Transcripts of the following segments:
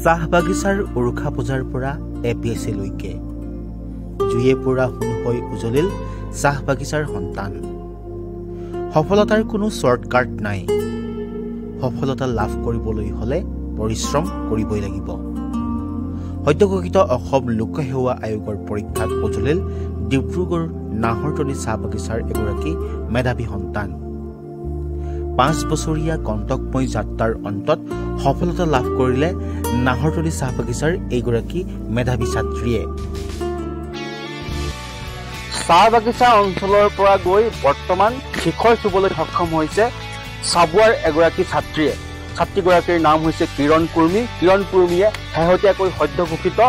চাহ বাগিচাৰ উৰুখা পূজাৰ পৰা APSC লৈকে জুয়ে পুৰা হুন হৈ উজলিল চাহ বাগিচাৰ সন্তান। সফলতাৰ কোনো শৰ্টকাট নাই। সফলতা লাভ কৰিবলৈ হলে পৰিশ্ৰম কৰিবই লাগিব। সদ্যঘোষিত অসম লোকসেৱা আয়োগৰ পৰীক্ষাত উজলিল ডিব্ৰুগড় নাহৰতলী চাহ বাগিচাৰ এগৰাকী মেধাৱী সন্তান। 5 বছৰীয়া কণ্টকময় যাত্ৰাৰ অন্তত সফলতা লাভ কৰিলে নাহৰতলী চাহ বাগিচাৰ এইগৰাকী মেধাৱী ছাত্ৰীয়ে। চাহ বাগিচা অঞ্চলৰ পৰা গৈ বৰ্তমান শিখৰ চুবলৈ সক্ষম হৈছে চাবুৱাৰ এগৰাকী ছাত্ৰীয়ে। ছাত্ৰীগৰাকীৰ নাম হৈছে কিৰণ কুৰ্মী। কিৰণ কুৰ্মীয়ে শেহতীয়াকৈ সদ্যঘোষিত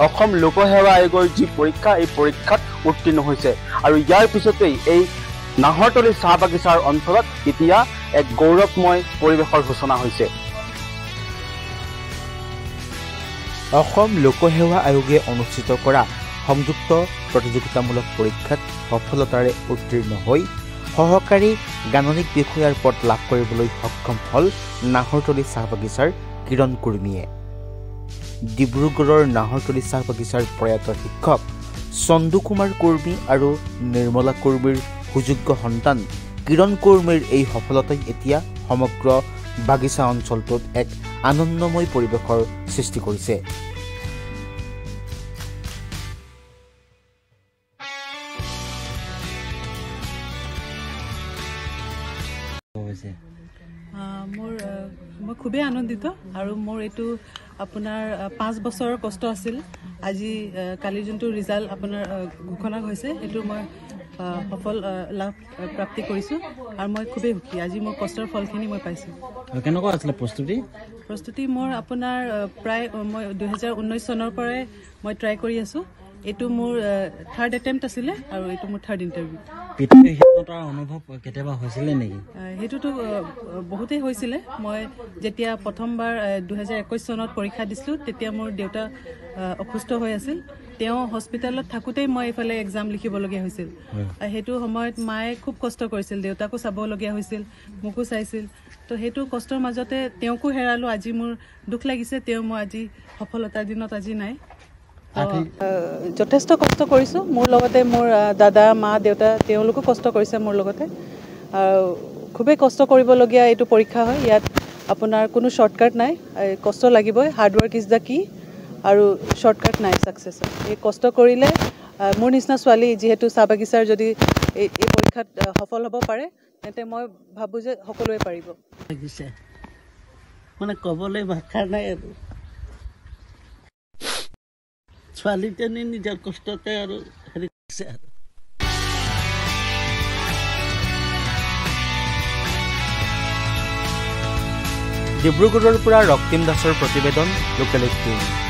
অসম লোকসেৱা আয়োগৰ যি পৰীক্ষা, এই পৰীক্ষাত উত্তীৰ্ণ হৈছে আৰু ইয়াৰ পিছতেই এই নাহৰতলী চাহ বাগিচাৰ অঞ্চলত এতিয়া এক গৌৰৱময় পৰিৱেশৰ সূচনা হৈছে। অসম লোকসেৱা আয়োগে অনুষ্ঠিত কৰা সংযুক্ত প্ৰতিযোগিতামূলক পৰীক্ষাত সফলতাৰে উত্তীৰ্ণ হৈ সহকাৰী গাণনিক বিষয়াৰ পদ লাভ কৰিবলৈ সক্ষম হল নাহৰতলী চাহ বাগিচাৰ কিৰণ কুৰ্মীয়ে। ডিব্ৰুগড়ৰ নাহৰতলী চাহ বাগিচাৰ প্ৰয়াত শিক্ষক চন্দু কুমাৰ কুৰ্মী আৰু নিৰ্মলা কুৰ্মীৰ সুযোগ্য সন্তান কিৰণ কুৰ্মীৰ এই সফলতাই এতিয়া সমগ্ৰ বাগিচা অঞ্চলটোত এক আনন্দময় পৰিৱেশৰ সৃষ্টি কৰিছে। মই খুবেই আনন্দিত আৰু মোৰ এইটো আপোনাৰ 5 বছৰৰ কষ্ট আছিল। আজি কালি যোনটো ৰিজাল্ট আপোনাৰ ঘোষণা হৈছে এইটো মই সফল লাভ প্ৰাপ্তি কৰিছোঁ আৰু মই খুবেই সুখী। আজি মোৰ কষ্টৰ ফলখিনি মই পাইছোঁ। কেনেকুৱা আছিলে প্ৰস্তুতি? মোৰ আপোনাৰ প্ৰায় মই 2019 চনৰ পৰাই মই ট্ৰাই কৰি আছোঁ। এইটো মোৰ 3rd এটেম্প্ট আছিলে আৰু এইটো মোৰ 3rd ইণ্টাৰভিউ। অনুভৱ কেতিয়াবা হৈছিলে নেকি? সেইটোতো বহুতেই হৈছিলে। মই যেতিয়া প্ৰথমবাৰ 2021 চনত পৰীক্ষা দিছিলোঁ তেতিয়া মোৰ দেউতা অসুস্থ হৈ আছিল। তেওঁ হস্পিটেলত থাকোঁতেই মই এইফালে এক্সাম লিখিবলগীয়া হৈছিল। সেইটো সময়ত মায়ে খুব কষ্ট কৰিছিল, দেউতাকো চাবলগীয়া হৈছিল, মোকো চাইছিল। তো সেইটো কষ্টৰ মাজতে তেওঁকো হেৰালোঁ। আজি মোৰ দুখ লাগিছে মই আজি সফলতাৰ দিনত আজি নাই। যথেষ্ট কষ্ট কৰিছোঁ। মোৰ লগতে মোৰ দাদা, মা, দেউতা তেওঁলোকো কষ্ট কৰিছে মোৰ লগতে। খুবেই কষ্ট কৰিবলগীয়া এইটো পৰীক্ষা হয়। ইয়াত আপোনাৰ কোনো শ্বৰ্টকাট নাই, কষ্ট লাগিবই। হাৰ্ডৱৰ্ক ইজ দ্য কি আৰু শ্বৰ্টকাট নাই ছাকচেছৰ। এই কষ্ট কৰিলে মোৰ নিচিনা ছোৱালী যিহেতু চাহ বাগিচাৰ যদি এই পৰীক্ষাত সফল হ'ব পাৰে তেন্তে মই ভাবোঁ যে সকলোৱে পাৰিব। মানে ক'বলৈ ভাষা নাই আৰু ছোৱালীজনী নিজৰ কষ্টতে আৰু হেৰি কৰিছে আৰু। ডিব্ৰুগড়ৰ পৰা ৰক্তিম দাসৰ প্ৰতিবেদন, লোকেল 18।